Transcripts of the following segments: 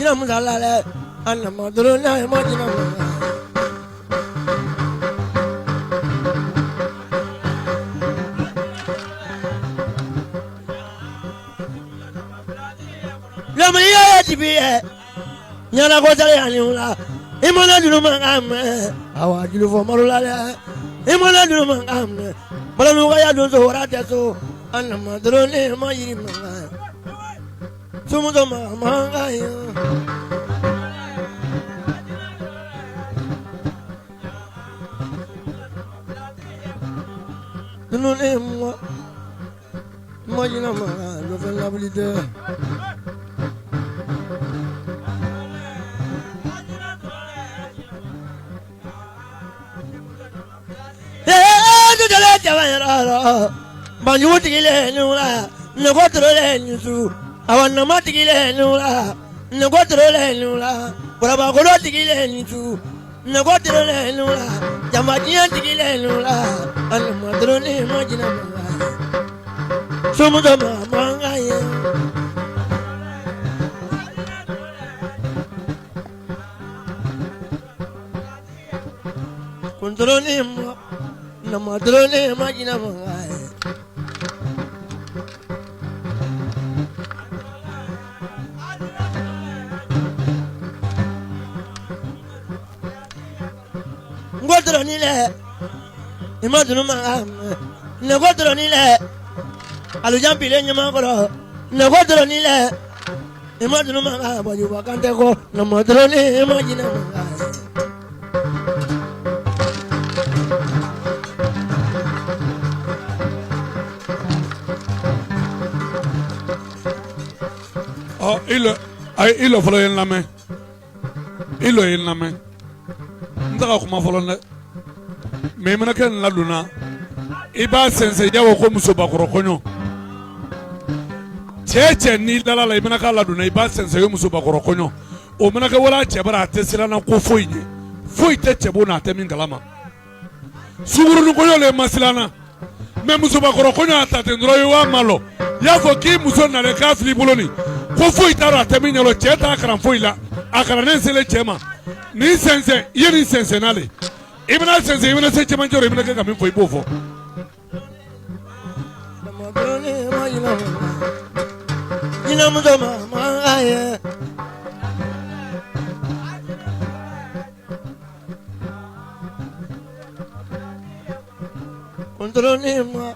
Majina Muzalale, and the Madrona, Majina. Lamia to be a Yana Gotalianula, Imana Dumangam, our Juvo Morula, Imana Dumangam, Balanuaya Dozo Rataso, and the Madrone, Majima. Sumudoma Mangaya. No name, Majina, the lovely day. Banutigile nula, Nogotole Nusu, our Namatigile nula, Nogotole nula, Brabagolotigile Nusu, Nogotole nula, Yamagian Tigile nula, and the Madrone Magina. Sumudama Mangaya. Controlling. Na madrone magina mangai ngodroni le imadunu mangam ne godroni le alujampi le nyama goro ne godroni le imadunu mangam bayu bakante ko na madrone magina mangai Oh, ilo follow in lame. Ilo in lame. Ndaka kuma follow na. Memena ken la luna. Iba sense yawo ko musoba korokonyo. Cheche ni lala la imena ka la luna iba sense yo musoba korokonyo. O mena ka wala chebara tesira na ko foyne. Foy te chebona te mingalama. Suguru nu ko yo le masilana. Me musoba korokonyo atate ndro yo wa malo. Yafo ki muso na le ka fili boloni. Fofo itara temine lo cheta akran foila akran sele chema ni sense yeni sense nale ibna sense ibna se chema njoro ibna ka kamin foi bofo ina mudoma mangaya controlne ma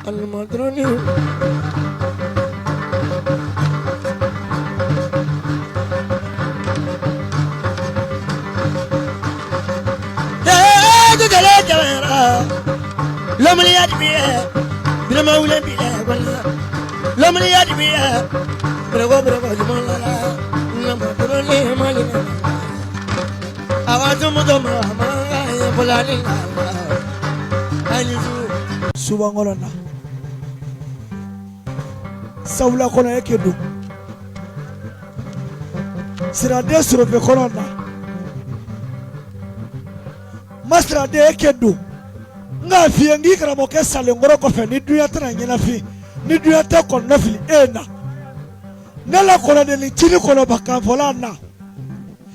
al madrone Lomani admire, Brahma will be there. Lomani admire, Bravo, Jumala, Namatone, Malina. I want to Mudoma, Polani. I knew Subangorana Saula Kona Ekedu Siradesro Corona Mastra de Ekedu. Nga fiengi kramoke salengoro ko fe ni duya tana nyina fi ni duya ta ko nafili ena nala ko na de chini ko no baka volana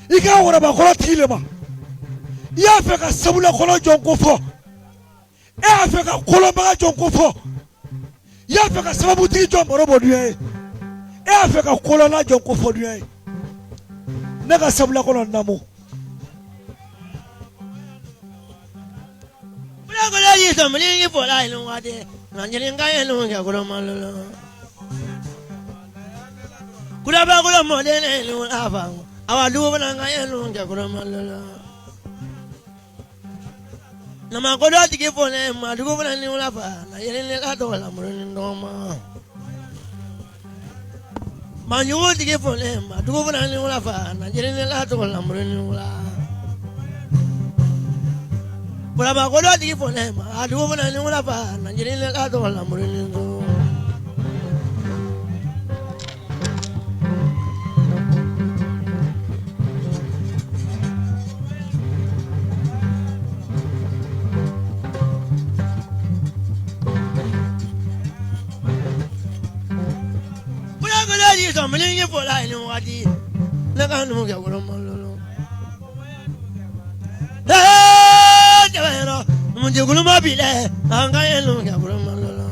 ika wora ba ko tilema ya fe ka sabula ko no jonko fo e fe ka ko lo ba jonko fo ya fe ka sababu ti jombo robo duya e fe ka ko lo na jonko fo duya ne ka sabula ko no namo Golayi somni fola inu wade nanjinga yenu ya goromalolo Kulaba golo modene inu ava awadu bana yenu ya goromalolo Nama godo tiki fone madu bana ni ulafa na yene la to la murni ndoma Manyu tiki fone madu bana ni ulafa na yene la to la murni ulafa But I'm going to give for them. I do want to know what I'm getting a lot of them. But I'm going to use some million for I know what he Nagano Yagulamalo. Hey, Javero, Mujuguluma Bile, Angayano Yagulamalo.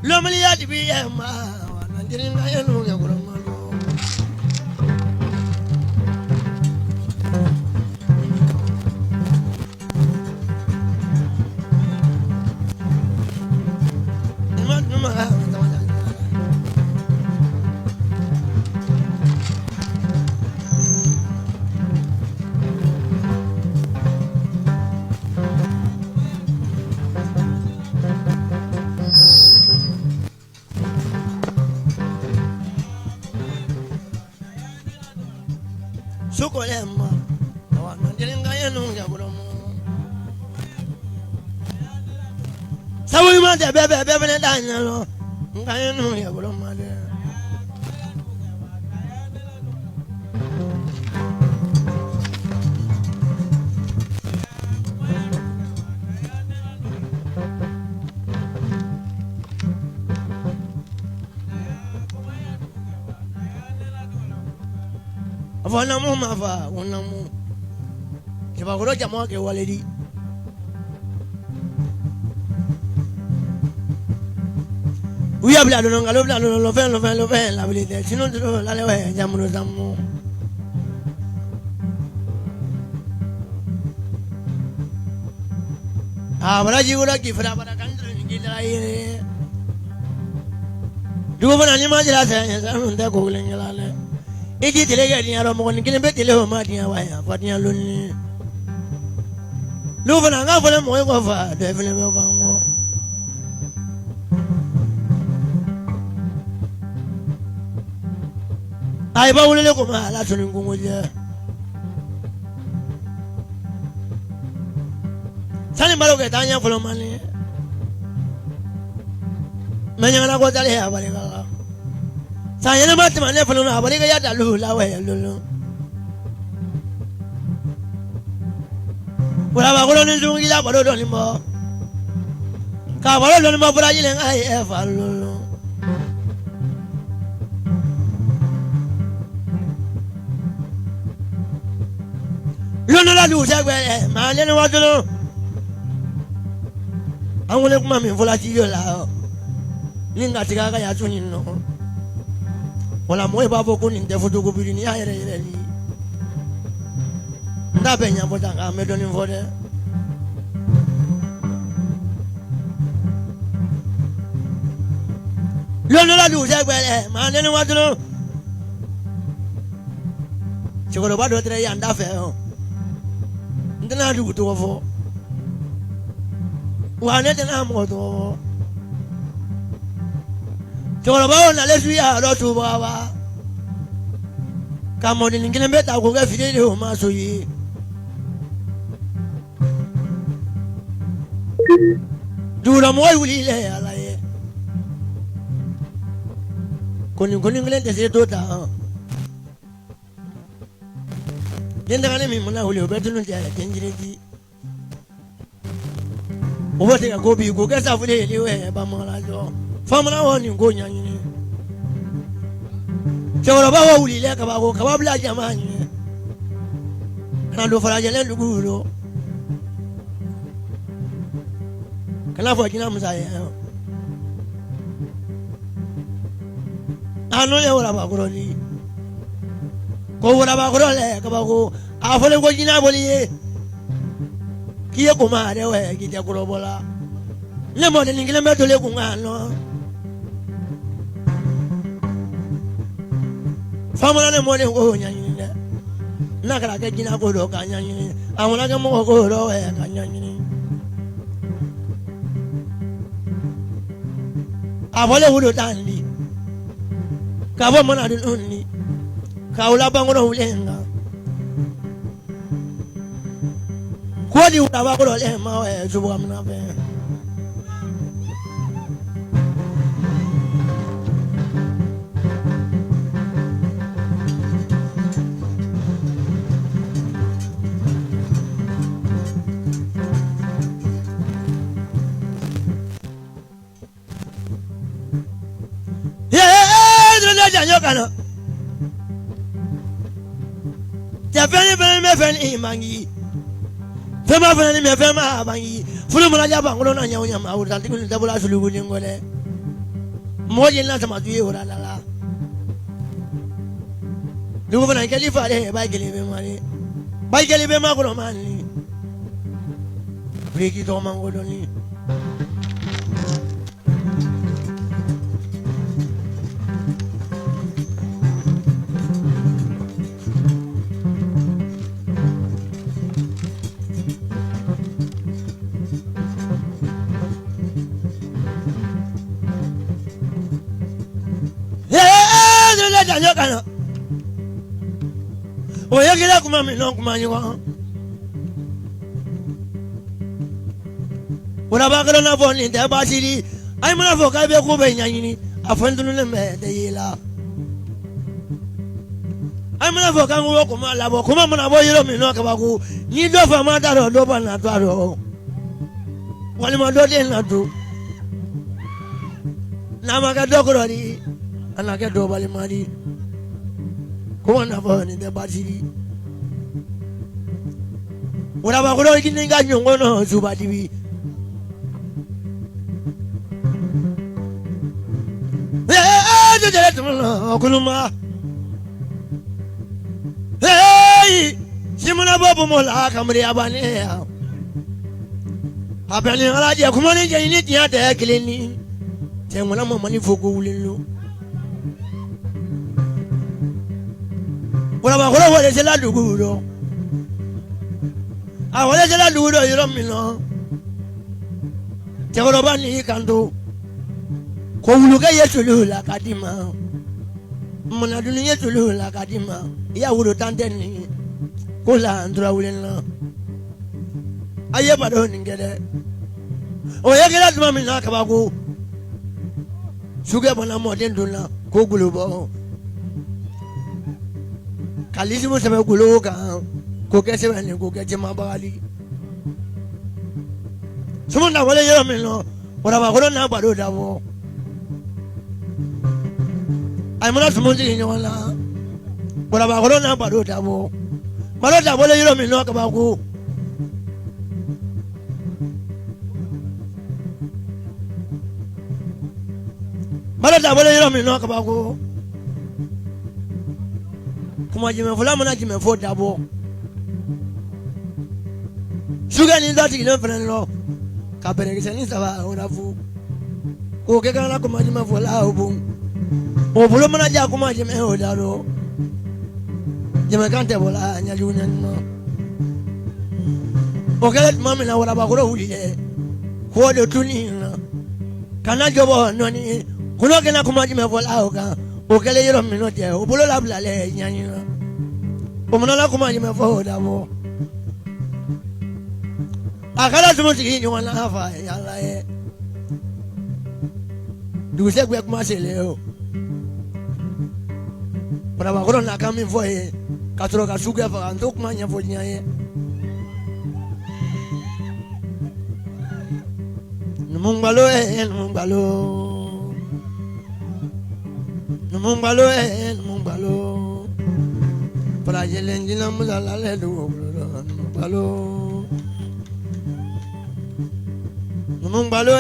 Lomalia to be a man, and didn't I know Yagulamalo. Sukolema, I didn't get no Yagulam. So we want a baby, and I know Yagulam. Vanamu mava, unamu. Kibaguro jamo ke waledi. We have blood on Loven, lovely. She knows the Lalewe, Jamuno Zamu. Ah, but I would like if I were a country. Do you want animals? I'm the Googling. It is delegate in a morning, getting better little Martin away, but you're lonely. Loven and half of them will go for definitely over more. I bow a little man, that's what I'm going with you. Sunny Maroka, Tanya for money. Many of us are here, Sayana Matman, Nepaluna, Barigata Lula, Lulu. Well, I'm going to do it up a little more. Cavallo, my Brazil, and I ever Lulu. Luna do that, man, and what to know. I want to come in for that year. Linga Tigaga Yatuno. Well, I'm way above going there for to go in the air. Nabenya, but I'm made on him for there. Lona do that, man, and what to know. She got about 3 and a half. Then I do to over. One net and I'm more. About unless we are not to Baba. Come on in England, I will get video, Masui. Do the more will lay. Couldn't England say to then the enemy will better than the what they go be go get out of the anyway, Bamala. Famana on you go yan. Choraba will like about Kababla Jamani. And do for a yellow guru. Can I forget Namzaya? I know you're about Groni. Go about Grole, Kabago. I follow what you know. Kiakuma, they were Gitakurobola. Lemon in England to Legumano. Family and morning go in there. Naka get in a good look. I want to get more good away. I want to dandy. Kavamana only. Kaula Bango Lenga. What do you have about Emma to woman? janyo kana ja fɛn me fɛn i mangi fɛn ma fɛn me fɛn ma bangi fulu mana ja bangulo na nyaw nyama o tanti kun dabula sulugu ni ngole moje na sama tuye ora la dugo fana kali fare ba kali be mari ba kali be ma ko mani breki to mango ni janyo kana oya kila kuma mi non kuma nyiwa ora ba kala na foni de ba siri ai mana fo ka be ko be nyanyini afandunu le me de yila ai mana fo ka ngo ko ma labo kuma mana bo yiro mi non ka ba ku ni do fa ma da do ba na to ro wali ma do de na do na ma ka do ko ri ana ke do bali mari ko na fo ni de ba siri ora ba ko ro ki ni ga nyongo no su ba dibi kuluma hey simuna bobu mola kamri abane abani alaje kuma ni je ni tiya de kilini te mona mo mani fogo wulinu wala ba ko wala se la duguro a wala se la duguro yoro mi no te ko ba ni kanto ko wuluga yetulu la kadima mona dunya tulu la kadima ya wuro tante ni ko la andra wulenna aye bado ningede o yegela duma mi na kabago suge bona moden duna ko gulubo kalisi mo sebe gulo ka ko kese bani ko kese mabali sumunda wala yero mi no ora ba ko na bado dabo ay mana sumunzi ni wala wala ba ko na bado dabo le yero mi no ka ba ko malo dabo le yero mi no ka ba ko kuma jime fula mana jime fo dabo suga ni ndati no fana no ka pere ke ni saba ora fu ko ke kana kuma jime fula obu o bulo mana ja kuma jime o daro jime kante bola nya junya no o kele mami na wala ba ko huli e ko do tuni na kana jobo no ni kuno kena kuma jime bola o ka o kele yero mi no je o bulo la bla le nya ni na o mona la kuma jime fo dabo akala tumo tigi ni wala hafa ya la e du se gbe kuma se le o para ba goro na kami fo e katro ka suga fa ando kuma nya fo nya e numumbalo para yelenjina muzala le do numumbalo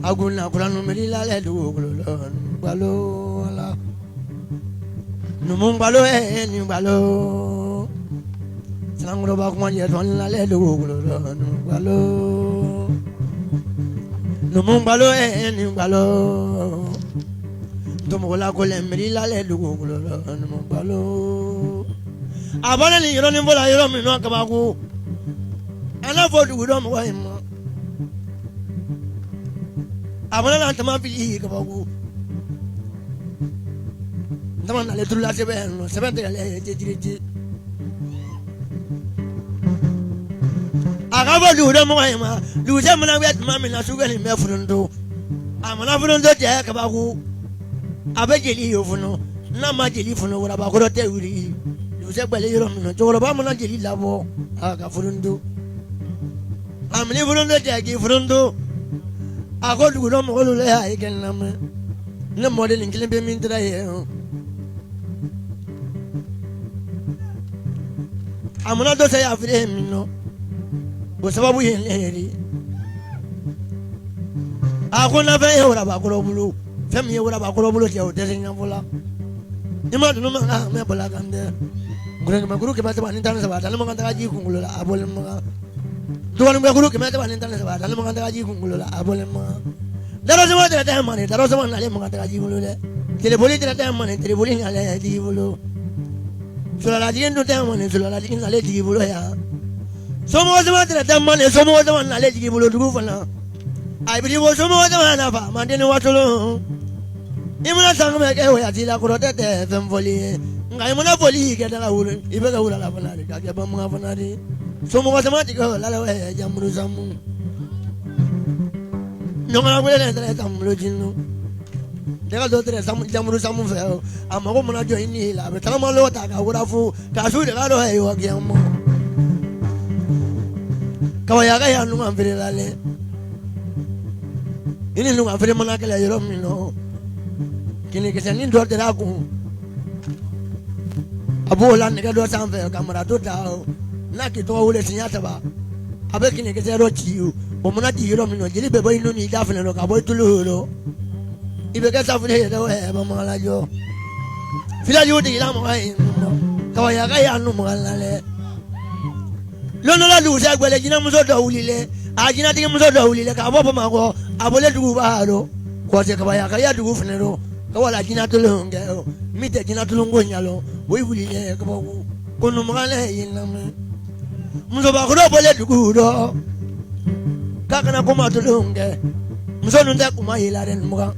aguna kuranu melila le do numumbalo sangro ba kuma je ton la le do numumbalo tomo la ko le melila le do numumbalo abana ni yoro ni bola yoro mi no kabaku ana vodu do mo wa mo abana na tama bi kabaku ndama na le tulla sebe no sebe de le je agaba du do mo wa ma du se mo na wet ma mi na suga ni me furundo amana furundo je kabaku abejeli yo funo na ma jeli funo wala ba ko te wuri du se gbele yoro mi no joro ba mo na jeli labo aga furundo amni furundo je ki furundo ago du do mo ko le ay ken na me ne model in kilimbe min tra ye amuna do say afire mi no bo sababu yen leri akona fe e ora ba ko bulu fem ye ora ba ko bulu te o te nyambola ima dunu ma me bola gande gure ma guru ke ba ta ban tan sa ba tan mo kan ta ji kungulo la abol ma duwan ma guru ke ma ta ban tan sa ba tan mo kan ta ji kungulo la abol ma daro sama ta ta mane daro sama na le mo kan ta ji bulu le tele boli ta ta mane tele boli na le ji bulu sula la ji ndo ta mane sula la ji na le ji bulu ya somo sama ta ta mane somo sama na le ji bulu du fa na ai bi wo somo sama na fa man de no watolo imuna sang me ke hoya ti la ko te te fem voli ngai mona voli ke dala wulu ibe ga wula la bana ka ke ba mga bana di so mo sama ti ko la la we jamru zamu no ngala wule ne tre tamru jinnu de ga do tre jamru zamu fe amma ko mona jo ini la be tama lo ta ka wura fu ka su de ga do he wa ke mo ka wa ya ga ya nu ngam fere la le ini nu ngam fere mona ke la yoro mi no kini kese ni do tera ku abo la ne ga do sanfe kamera do ta na ki to wule sinya ta ba abe kini kese ro chi o mo na ti yoro mi no jili be boy no ni da fene no ka boy tulu lo ibe ka sa fune do e ba ma la jo fila yo ti la mo ai ka wa ya ga ya nu mo la le lo no la du se gbele jina mo so do wuli le a jina ti mo so do wuli le ka bo ma ko abole du ba ro ko se ka ba ya ka ya du fune ro kawala jina tulunge mite jina tulungo nyalo boy wuli le ko ko no male yiname muso ba ko bole dugudo kakana ko ma tulunge muso nunde ko ma yila ren muga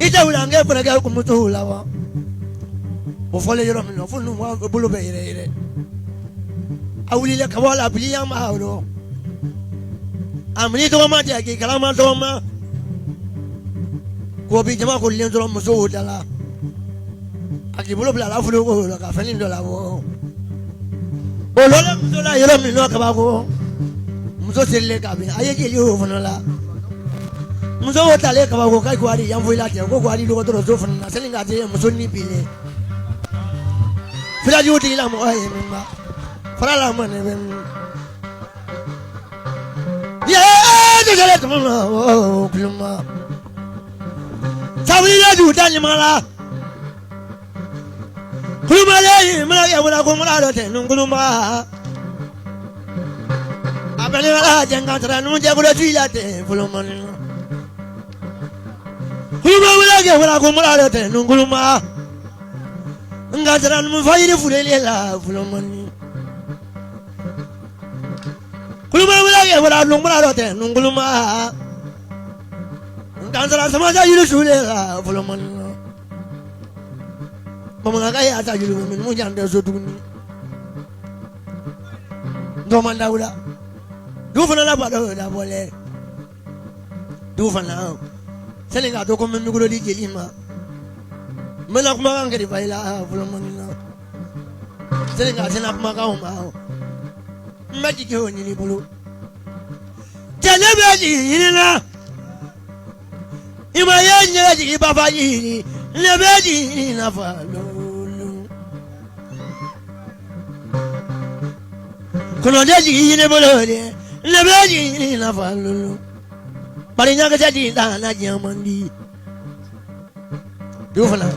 ita ulange ko ga ko mutula wa o fole yoro mi no fu no wa bulu be ire awuli le kawala biliya ma hawro amni to ma te ki kalama to ma ko bi jama ko len dolo muso dala aki bolo bla la fulo ko ka fani dola wo o lo la muso la yoro mi no ka ba ko muso sele ka bi aye je yo fono la muso o tale ka ba ko kai ko ari yan fuila te ko ari do to so fono na sele nga te muso ni bile fira ju ti la mo ay mi ma fara la mo ne ben ye de jale to mo pluma Sabri la du tani mala kuluma le mala ya wala ko mala do te nunguluma abale la janga tra nu je ko ti la te kuluma ni kuluma wala ya wala ko mala do te nunguluma ngatra nu fayire fulele la kuluma ni kuluma wala ya wala nu mala do te nunguluma kansara sama ja yulu shule la volomon mama ga ya ta yulu min mu jande so dugni do man dawda du fana la ba do da bole du fana selinga do ko min mi gulo di jelima mena kuma kan kadi baila volomon na selinga sena kuma ka ma maji ke woni ni bulu janabe ji na ima yenye ji baba yini lebeji na falulu kono deji yini bolode lebeji na falulu bari nyaga jadi na jamandi dufana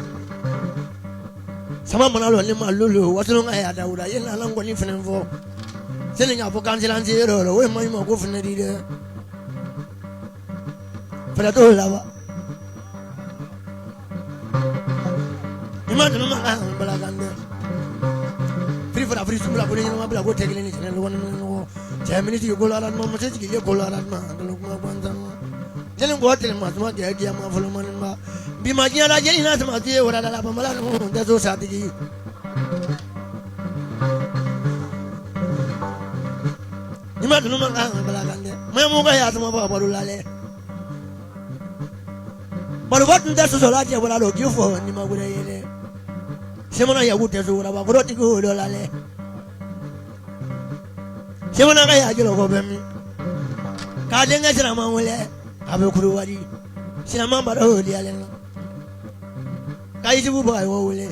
sama manalo ni malulu watulu ngaya dauda yena lango ni fenenfo selinga fo kanzilan zero we mai mo ko fenedi de fera to lava imagine ma bala gande free for free sumla ko ni ma bala ko tegele ni channel won no jamini ti ko la ma mo se ti ko la ma ngalo ma banza ma jeli ko hotel ma ma ke dia ma folo man ma bi ma jina la jeli na ma ti ora la ba mala no da so sa ti imagine ma bala gande ma mo ga ya ma ba ba la le baru wat nda so la ti ora lo ki fo ni ma gure yele semana ya gute so ora ba ko ti ko do la le semana ga ya jelo ko be mi ka de nga sira ma wole abe kuru wari sinama baro di alena kai jibu ba wo wole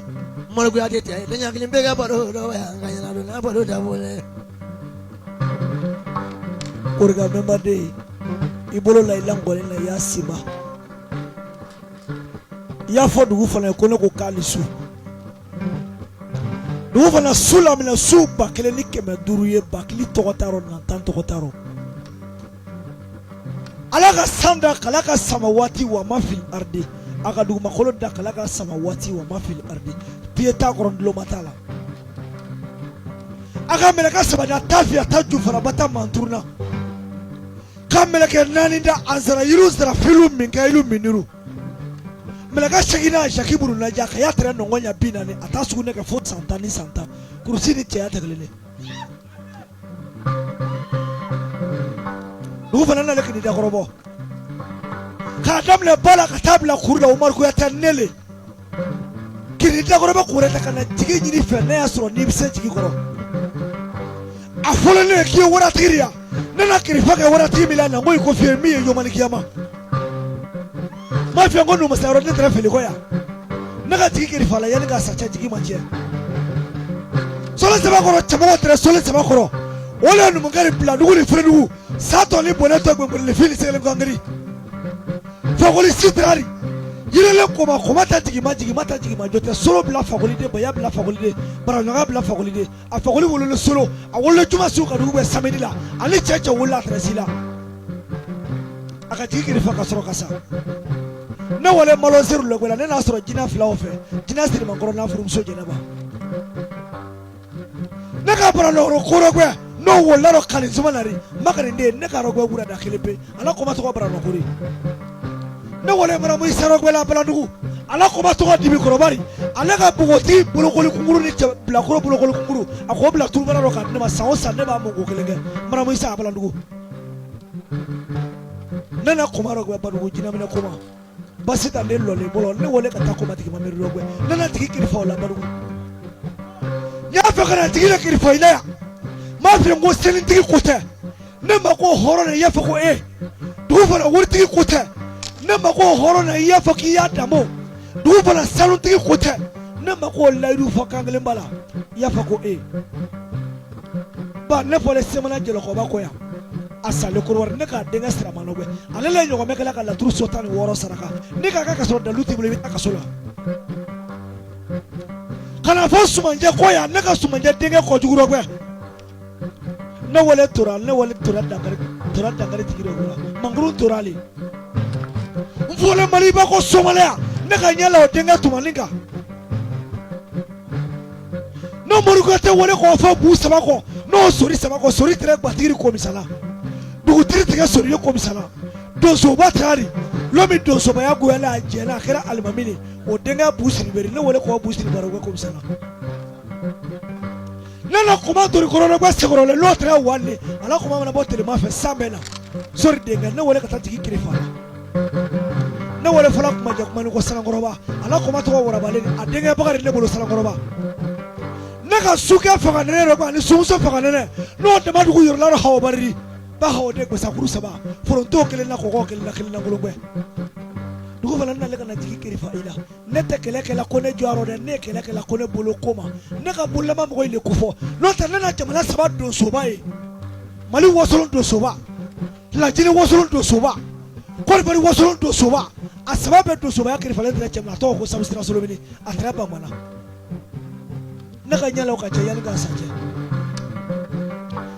mo ko ate te nya kilin be ga baro do ya nganya do na baro da wole Kurga member day ibolo la ilangole na ya sima ya fo dugu fana ko ne ko kalisu dugu fana sula mina su bakele ni keme duru ye bakili togotaro na tan togotaro alaka sanda kalaka samawati wa mafil ardi aka dugu makolo da kalaka samawati wa mafil ardi pieta korondlo matala aka meleka sabada tafia taju fara bata manturna kameleke nani da azara yiru zara filu minka ilu miniru meleka shagina shakiburu na jaka ya tere nongonya bina ni atasugu neke fot santa ni santa kurusi ni chaya tegelele nugu fanana leke ni dakorobo kadamle bala katabla kurda umar kuya tanele kini dakorobo kureta kana jigi nyini fene ya suro nibise jigi koro afole ne kiyo wara tiria nana kirifaka wara timila na ngoy ko femi yo mani kiyama ma fi ngonu masaro ne tra fili koya naga jigi kirifala yani ga sacha jigi manche sole seba koro chamo tre sole seba koro wala nu mungari bla duguri fredu sato ni boneto gbe le fili sele ngangari fagoli sitrari yirele koma komata jigi mata jigi ma jote solo bla fagoli de baya bla fagoli de bara ngaga bla fagoli de a fagoli wolo solo a wolo juma su ka dugbe samedi la ali cheche wala tresila aka jigi kirifaka soro kasa na wale malo ziru le gwela na soro jina fla ofe jina siri mangoro na furu mso jena ba na ka bara no koro gwe no wala ro kali zuma nari makare de ne ka ro gwe gura da kelepe ala ko ma to bara no kori ne wale mara mo isaro gwe la bala ndugu ala ko ma to dibi korobari ala ka bugoti bulokoli kumuru ni bla koro bulokoli kumuru ako bla tur bara ro ka ne ma sawo sa ne ba mo go kelenge mara mo isa bala ndugu nana kumaro gwe ba ndugu jina mina kuma basita ne lole bolo ne wole ka ta kuma tiki ma meri ro gwe nana tiki kirifa la ba ndugu ya fa kana tiki la kirifa ila ya ma fi ngo selin tiki kote ne ma ko horo ne ya fa ko du fa wuri tiki kote ne ma ko horo ne ya fa ki ya damo du fa salon tiki kote ne ma ko laidu fa kangle bala ya fa ko ba ne fole semana jelo ko ba ko ya asale ko war ne ka denga sira manogwe ale le nyogo mekala ka la turu sotani woro saraka ne ka ka so da luti bule ka so la kana fo sumanje ko ya ne ka sumanje denga ko juguro gwe ne wole tora dangare tigiro gura manguru torali mfole mali ba ko somalia ne ka nyala o denga tumaninga no morugo te wole ko fa bu sabako no sori sabako sori tere batiri ko misala du tere tige sori ko misala do so batari lomi do so ba ya go la jena khira almamini o denga bu siriberi ne wole ko bu siribaro ko misala nana kuma tori korona kwa segorole l'autre wale ala kuma na botte ma fe samena sori denga ne wole ka tantiki kirifa ne wole fala kuma ja kuma ni ko sanangoroba ala kuma to wora baleni adenga bagari ne bolo sanangoroba naka suka faga ne ro ba ni sumso faga ne no de madu ko yorla ro hawo bari ba hawo de ko sakuru saba fronto kele na ko kele na gologwe dugo fala na lega na jiki kirifa ila ne te kele ko ne jaro de ne kele ko ne bolo koma ne ka bulla ma mo ile kufo no ta na jamana saba do soba e mali wosolon do soba la jini wosolon do soba ko bari wosolon do soba asaba be do soba ya kirifa le de jamana to ko samsira solomini atrapa mana ne ka nyala ka cha yalga saje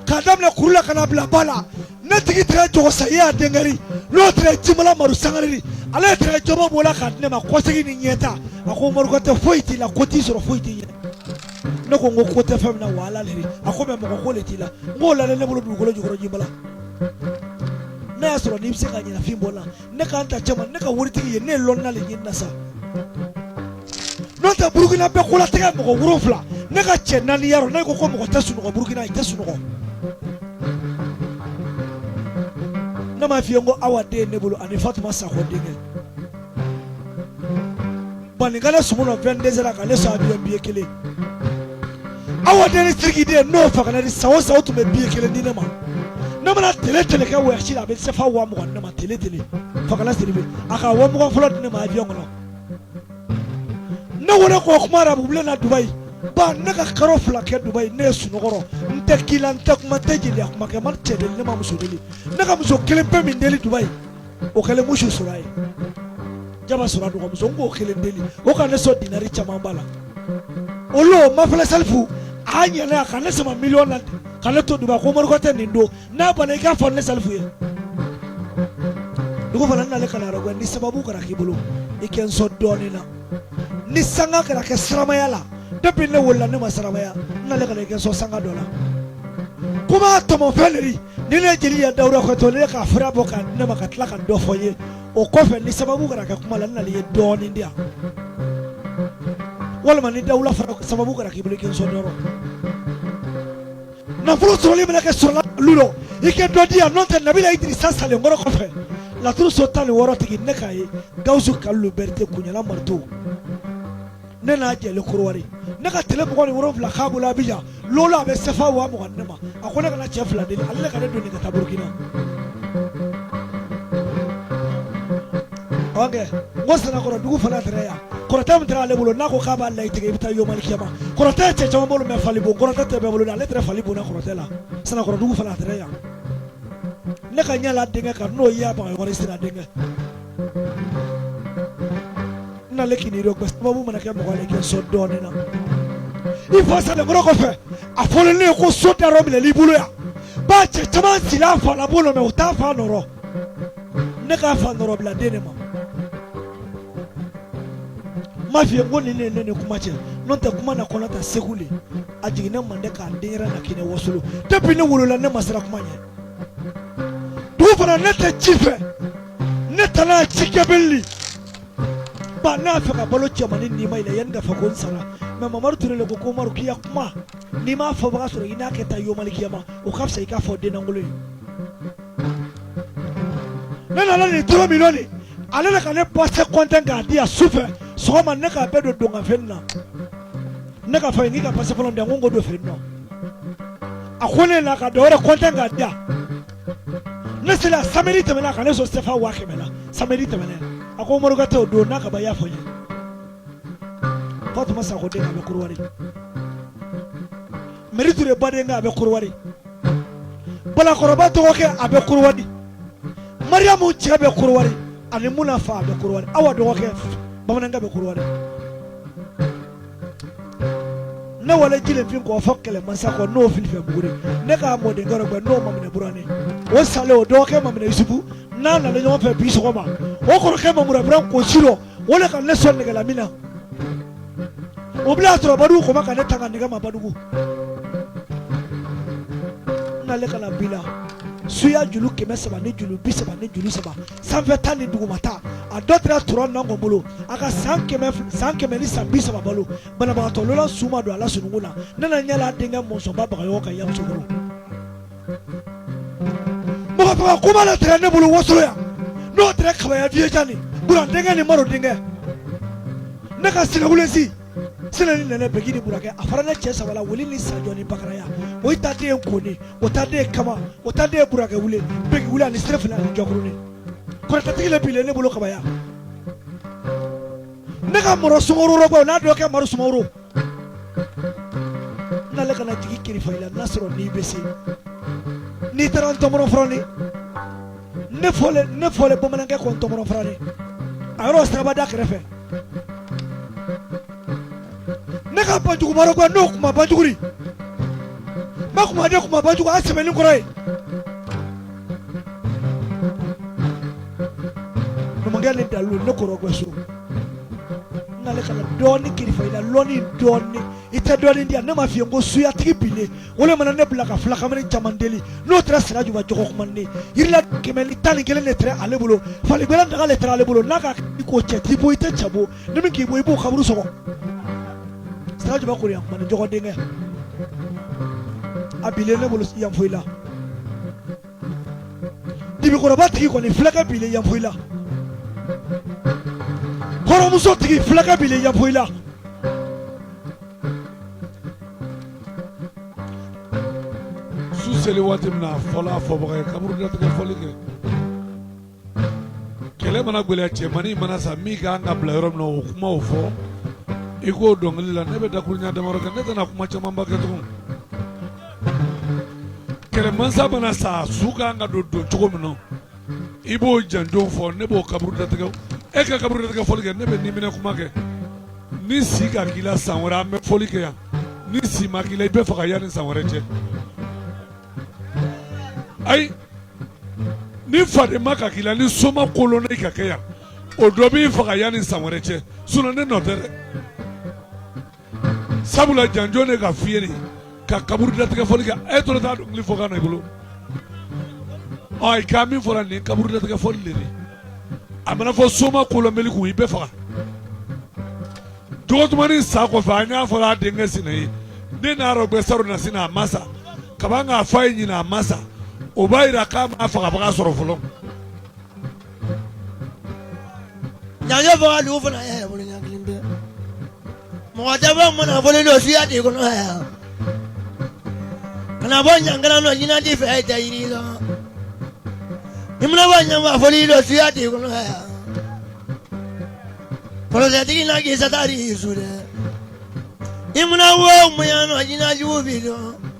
kadam na kurula kana bla bala ne tigi tra jogo saya dengari no tra jimala maru sangari ala tra jobo bola kadne ma kosegi ni nyeta ako maru ko te foiti la koti soro foiti ne ko ngo ko te famna wala leri ako me mo ko leti la ngola le bolo du ko lo jogoro jimala ne asoro ni bse ka nyina fimbola ne ka anta chama ne ka wuri tigi ne lonna le nyina sa no ta burukina be ko la tega mo ko wuro fla ne ka che nani yaro ne ko ko mo ta sunu ko burukina ite sunu ko na ma fi ngo awade ne bulu ani Fatuma Sakho dingel baningala sumuno 22 ka le so abiyo biye kele awade ni tirgi de no fa kana ri sawo sawo to me biye kele ni ne ma ne mana tele kɛ wɔyasi la a bɛ sefa 20 ne ma tele fakala siribe a ka 20 fɔlɔ di ne ma avion kɔnɔ ne wele k'o kuma arabu bilen na Dubaï ba ne ka karo 2 kɛ Dubaï ne ye sunɔgɔrɔ n tɛ kila n tɛ kuma n tɛ jeli a kuma kɛ ma cɛ deli ne ma muso deli ne ka muso 1 pe min deli Dubaï o kɛlen musu sɔrɔ a ye jaba sɔrɔ a dɔgɔmuso n k'o 1 deli o ka ne sɔn dinari caman ba la olu ma fɛlɛ salifu a ɲɛna a ka ne sama million na ka ne to Dubaï ko moriko tɛ nin don n'a banna i k'a fɔ ne salifu ye dugu fana n'ale kana arabu ni sababu kɛra k'i bolo i kɛ n sɔn dɔɔnin na ni sanga kɛra kɛ siramaya la depuis ne wolola ne ma siramaya n'ale kana i kɛ n sɔn sanga dɔ la kuma tɔmɔfɛn de ni ne jeli ya Dawuda ko to ne ka fura bɔ ka ne ma ka tila ka dɔ fɔ ye o kɔfɛ ni sababu kɛra kɛ kuma la n'ale ye dɔɔnin di yan walima ni Dawuda fara sababu kɛra k'i bolo i kɛ n sɔn dɔrɔn nafolo sɔrɔli mana kɛ sɔrɔla lulo i kɛ dɔ di yan n'o tɛ Nabila Idirisa salen kɔrɔ kɔfɛ laturu so 16 tigi ne k'a ye Gawusu Kalilu Berete Kuɲala Marito ne n'a jɛlen Korowari ne ka tele 27 k'a bolo Abidjan lolo a bɛ sefa 20 ne ma a ko ne kana cɛ 2 deli ale ka ne don nin ka taa Burukina ok n ko Sanakɔrɔ dugu fana tɛrɛ yan kɔrɔtɛ min tɛrɛ ale bolo n'a ko k'a b'a layi tigɛ i bɛ taa Yomali Kiyama kɔrɔtɛ ye cɛ caman bolo mɛ Falibon kɔrɔtɛ tɛ bɛɛ bolo ale tɛrɛ Falibon na kɔrɔtɛ la Sanakɔrɔ dugu fana tɛrɛ yan ne ka ɲɛ la denkɛ kan n'o ye a Bagayɔkɔ sira denkɛ n'ale kini yɛrɛ sababu mana kɛ mɔgɔ la i kɛ sɔn dɔɔnin na i fa salenkɔrɔ kɔfɛ a fɔlen ne ye ko so da yɔrɔ minɛ n'i bolo yan ba cɛ caman siri a fa la bolo mɛ u t'a fa nɔrɔ ne k'a fa nɔrɔ bila den de ma m'a f'i ye ko nin ne ni kuma cɛ n'o tɛ kuma na kɔnɔ ta Segu le a jiginnen Mande k'a den yɛrɛ na kini Wasolo depuis ne wolola ne ma sira kuma ɲɛ dugu fana ne tɛ ci fɛ ne tana ci kɛbili ba n'a fɛ ka balo cɛmanni ni ma ila yanni ka fɔ ko n sara mɛ Mamadu Ture le ko Umaru k'i ya kuma n'i m'a fɔ baga sɔrɔ i n'a kɛ taa Yomali Kiyama o ka fisa i k'a fɔ dennangolo ye ne nana nin 3 millions ale de ka ne pase compte k'a di yan sufɛ sɔgɔma ne k'a bɛɛ don donganfɛn na ne ka fɔ n'i ka pase fɔlɔ di yan n ko n k'o don feere nɔ a ko ne na ka dɔ wɛrɛ compte k'a di yan ne sera samedi tɛmɛna ka ne sɔn sefa 100 la samedi tɛmɛna a ko Umaru ka tɛ o don n'a ka ban i y'a fɔ n ye Fatuma Sako den a bɛ Korowari Meri Ture baden a bɛ Korowari Balakɔrɔba dɔgɔkɛ a bɛ Korowari Mariamu cɛ bɛ Korowari ani Muna fa a bɛ Korowari Awa dɔgɔkɛ Bamanankɛ bɛ Korowari ne wale Jilenfin k'o fɔ Kɛlɛmasa kɔ n'o fili fɛ Buguri ne k'a mɔdenkɛ dɔ n'o Maminɛ Burane o salen o dɔgɔkɛ Maminɛ Yusufu n'a nana ɲɔgɔn fɛ bi sɔgɔma o kɔrɔkɛ Maminɛ Burane ko siro o de ka ne sɔn nɛgɛla min na o bila sɔrɔ Badugu kɔma ka ne ta ka nɛgɛ ma Badugu n'ale kana bi la suya julu 300 ni julu 30 ni julu 3 sanfɛta ni dugumata a dɔ tɛra tura nango bolo a ka san 100 ni san 30 balo banabagatɔ lola suma don ala sunugun na ne na ɲɛla denkɛ mɔnsɔnba Bagayɔkɔ ka Yamusokoro mɔgɔ faga kuma la tɛrɛ ne bolo Wasolo yan n'o tɛrɛ kabaya Vieja ni Buran denkɛ ni Maro denkɛ ne ka Sɛnɛwulensi Sɛnɛ ni Nɛnɛ Bɛgi ni Burakɛ a fara ne cɛ 3 la Wuli ni Sajɔ ni Bakaraya o ta den Kone o ta den Kama o ta den Burakɛ Wule Bɛgi Wule ani Sɛrɛfina ani Jɔkuruni kɔrɔtɛtigi le bilen ne bolo kabaya ne ka Mɔrɔ Sumaworo rɔgɔ n'a dɔ kɛ Maro Sumaworo n'ale kana jigi kirifa i la n'a sɔrɔ n'i bɛ se n'i taara n tɔmɔnɔ fɔlɔ ne fɔle Bamanankɛ kɔ n tɔmɔnɔ fɔlɔ a yɔrɔ sirabada kɛrɛfɛ ne ka Banjugu Marɔgɔ n'o kuma Banjuguri ma kuma de kuma Banjugu a sɛbɛnni kɔrɔ ye numukɛ ni dalu ne kɔrɔ so n'ale kana dɔɔni kirifa i la lɔni dɔɔni i tɛ dɔɔni di yan ne ma f'i ye ko suyatigi bilen o le mana ne bila ka fila kamalen caman deli n'o tɛra Sirajuba Jɔgɔ kumanden yirila 11 de tɛrɛ ale bolo Falibela daga le tɛrɛ ale bolo n'a ka k'o cɛ t'i bɔ i tɛ cɛ bɔ ni min k'i bɔ i b'o kaburu sɔgɔ Sirajuba Kori yan kumani Jɔgɔ denkɛ a bilen ne bolo yan foyi la Dibikɔrɔba tigi kɔni fulakɛ bilen yan foyi la Kɔrɔmuso tigi fulakɛ bilen yan foyi la su seli waati min na fɔlɔ a fɔbaga ye kaburu datigɛ fɔli kɛ kɛlɛ mana gwɛlɛya cɛmannin mana sa min kan ka bila yɔrɔ min na o kumaw fɔ i k'o dɔnkili la ne bɛ dakuruɲa damadɔ kɛ ne tɛna kuma camanba kɛ tugun kɛlɛmansa mana sa su kan ka don cogo min na i b'o janjo fɔ ne b'o kaburu datigɛ e ka kaburu datigɛ fɔli kɛ ne bɛ niminɛ kuma kɛ ni si ka k'i la san wɛrɛ an bɛ fɔli kɛ yan ni si ma k'i la i bɛ faga yanni san wɛrɛ cɛ ayi ni faden ma ka k'i la ni soma kolonna i ka kɛ yan o dɔ b'i faga yanni san wɛrɛ cɛ sinɔn ne nɔ tɛ dɛ sabula janjo ne ka f'i ye de ka kaburu datigɛ fɔli kɛ e tora taa dɔnkili fɔ ka na i bolo i ka min fɔra nin kaburu datigɛ fɔli de a mana fɔ soma kolonbeli kun i bɛ faga dɔgɔtumani sa kɔfɛ an y'a fɔra a denkɛ sinɛ ye ne n'a yɛrɛ bɛ saro na sin a ma sa kaban k'a fɔ a ye ɲinɛ a ma sa o b'a yira k'a ma fagabaga sɔrɔ fɔlɔ. ɲaŋɛ fɔ ka dugu fana yɛ bolo ɲɛ kelen bɛɛ mɔgɔ caman mana fɔlen don suya de kɔnɔ yan kana bɔ ɲaŋɛla nɔ ɲinati fɛ i tɛ yiri la i mana bɔ ɲaŋɛ fɔli don suya de kɔnɔ yan kɔlɔsɛtigi na k'i satari i su dɛ i mana wo munya nɔ ɲinajugu bi dɔn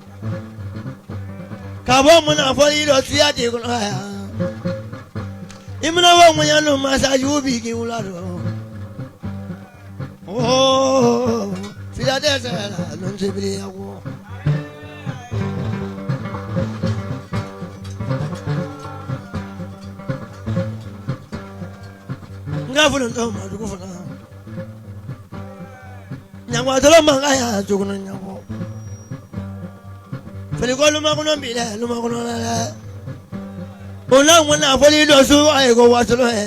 ka bɔ mana fɔli don suya de kɔnɔ yan i mana wo munya nɔ masajugu bi k'i wula dɔn fila tɛ sɛ la lɔn tɛ biri ya kɔ n ka fɔlɔ tɔ ma dugu fana ɲangwa man ka ya cogo na ɲangwa fili ko lumakɔnɔ bi dɛ lumakɔnɔ la dɛ o n'a ŋɔna fɔli dɔ su a ye ko wasolo yɛ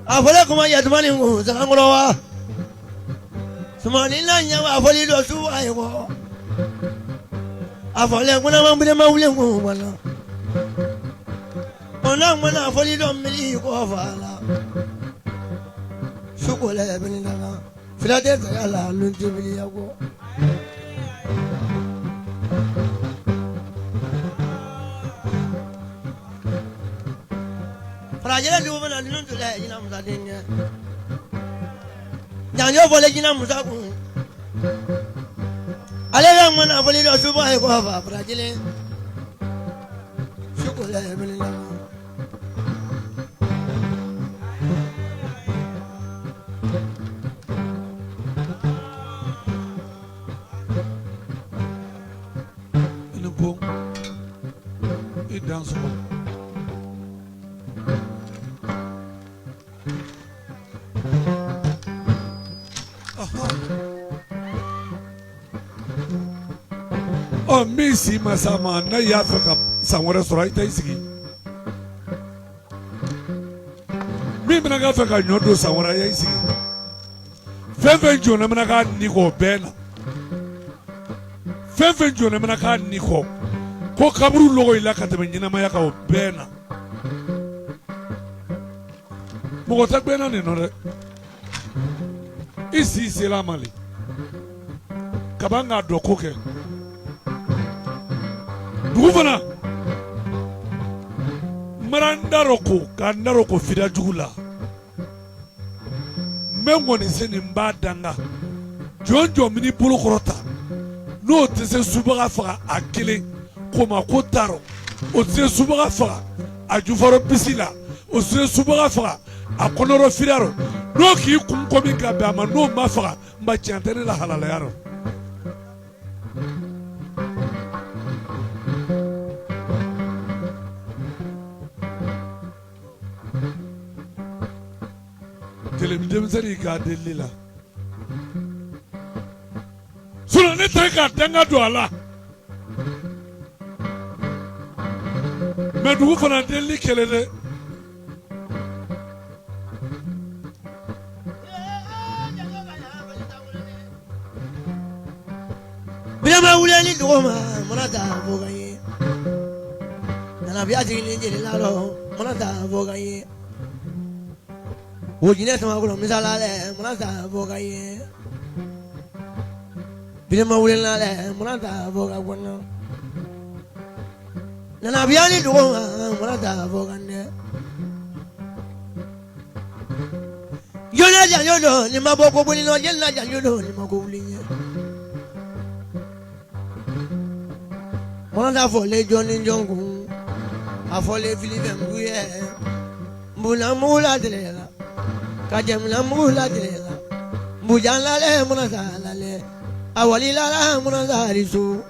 a fɔle kuma yatuma ni kun sagankɔrɔ wa sumani na ɲangwa a fɔli dɔ su a ye ko a fɔle kunama bilema wuli kun wala o n'a ŋɔna fɔli dɔ mili ko fa la su ko lɛ bɛ dana fila tɛ sɛgɛ la lun tɛ wuli ya ko farajɛlɛ dugu bɛna ninnu tun lɛ jinɛ musa denkɛ janjo fɔle jinɛ musa kun ale ka ŋɔna fɔli dɔ suba ye ko fa farajɛlɛ su ko lɛ bɛ dana dan sɔrɔ min si ma s'a ma n'a y'a fɛ ka san wɛrɛ sɔrɔ i tɛ i sigi min bɛna k'a fɛ ka ɲɔ don san wɛrɛ a y'i sigi fɛn fɛn jɔna bɛna k'a ni kɔ bɛɛ na fɛn fɛn jɔna bɛna k'a ni kɔ ko kaburu logo i la ka tɛmɛ ɲɛnamaya kan o bɛɛ na mɔgɔ tɛ gbɛnna nin nɔ dɛ i si sela ma le kaban k'a dɔn ko kɛ dugu fana mara n darɔ ko ka n darɔ ko fida jugu la n bɛ ŋɔni se nin b'a danga jɔn jɔn bɛ n'i bolo kɔrɔ ta n'o tɛ se subaga faga a kelen ko ma ko taro o tɛ se subaga faga a jufaro bisi la o tɛ se subaga faga a kɔnɔrɔ firaro n'o k'i kun kɔ min ka bɛn a ma n'o ma faga n ba tiɲɛ tɛ ne la halalaya rɔ denmisɛnnin k'a delili la sinɔn ne tɛ ka danga don a la mɛ dugu fana delili kɛlɛ dɛ bilama wulili dugu ma mana taa fo ka ye nanabiya sigilen jeli la lɔ mana taa fo ka ye o jinɛ samakolo misala lɛ mana taa fo ka ye bilama wulila lɛ mana taa fo ka kɔnɔ nana biyani dugo mona ta vogande yona janyodo ni maboko buni no jenna janyodo ni makulinye mona ta fole joni jongu afole filibe mbuye mbuna mula delela kajemna mula delela mbujala le mona sala le awali la mona zarisu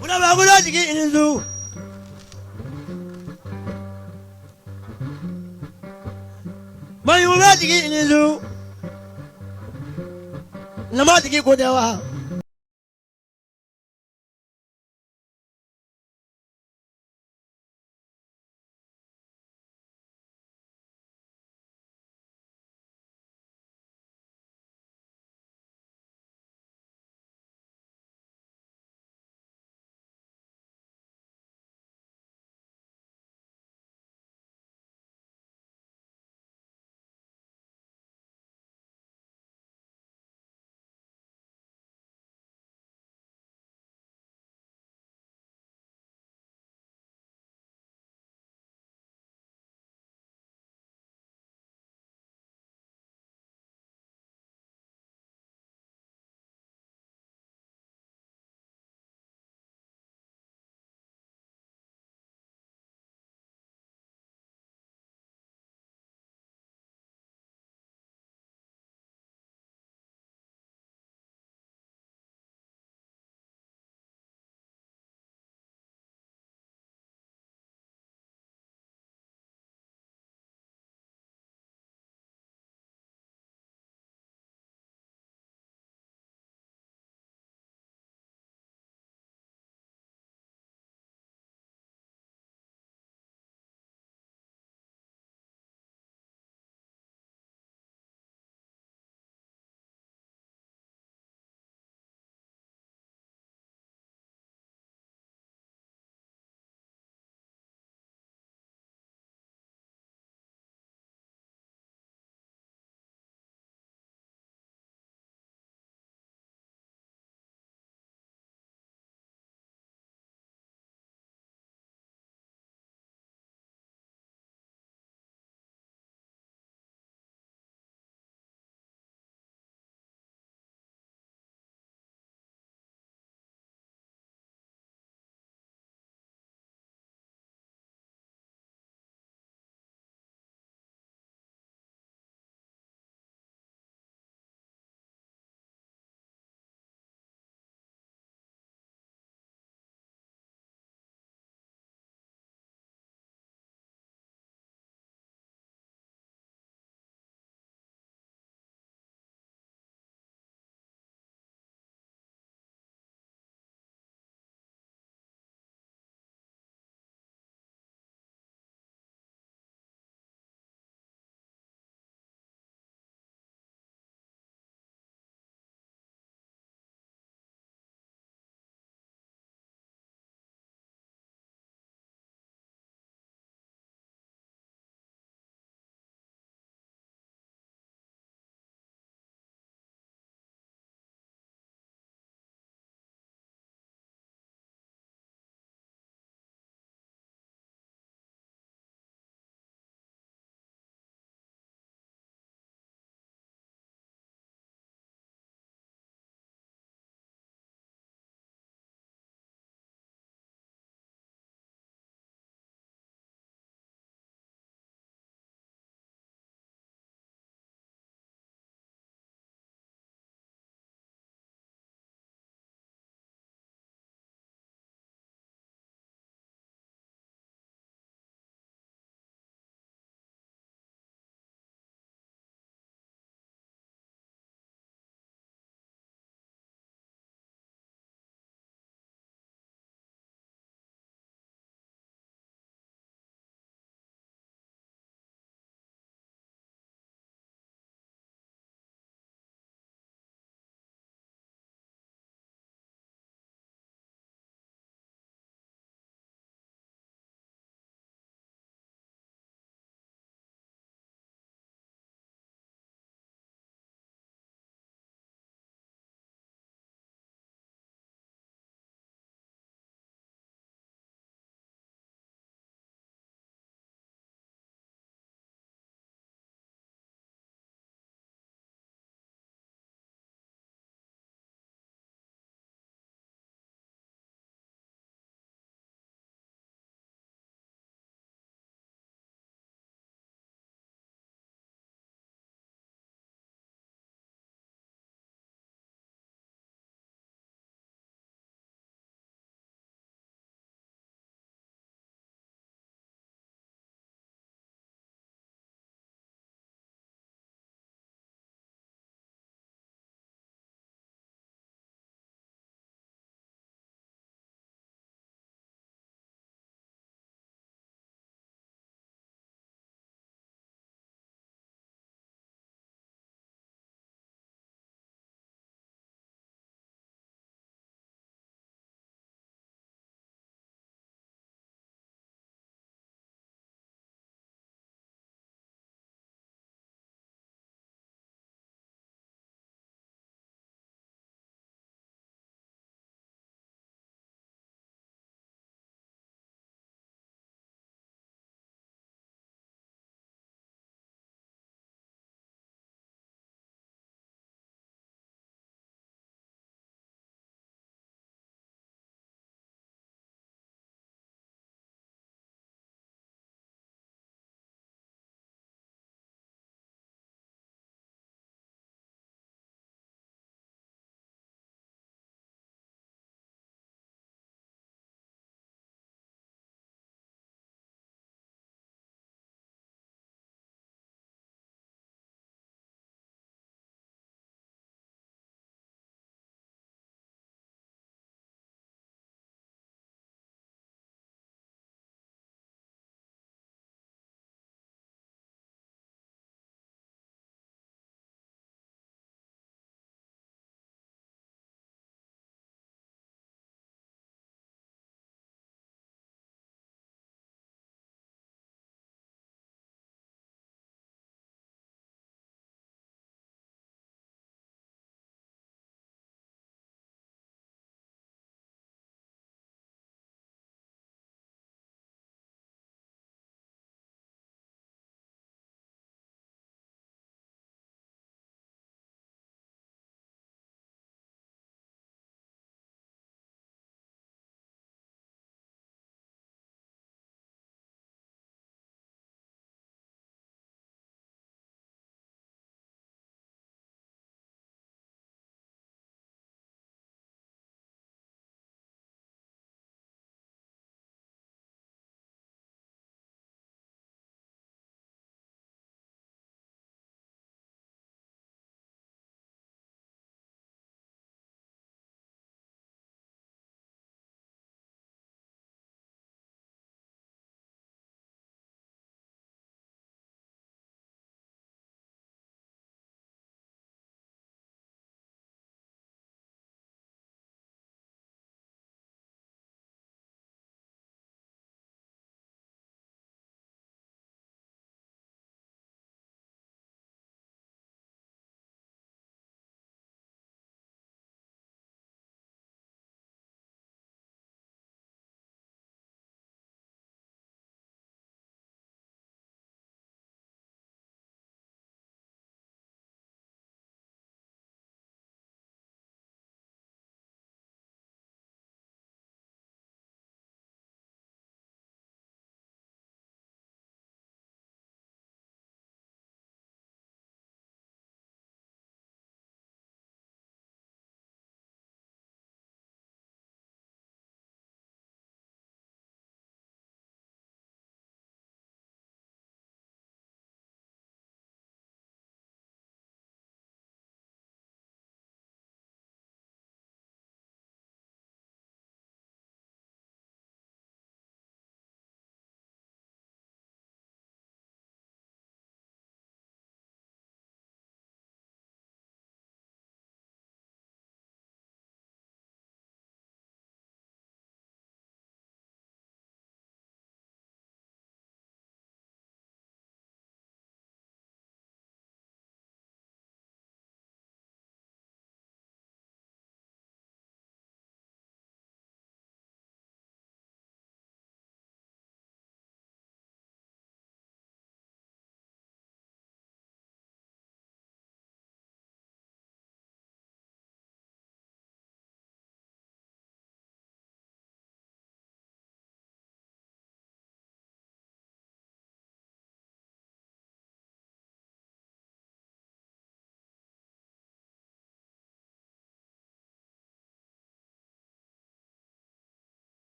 mona bagula digi inzu mayuba digi inzu nama digi kodewa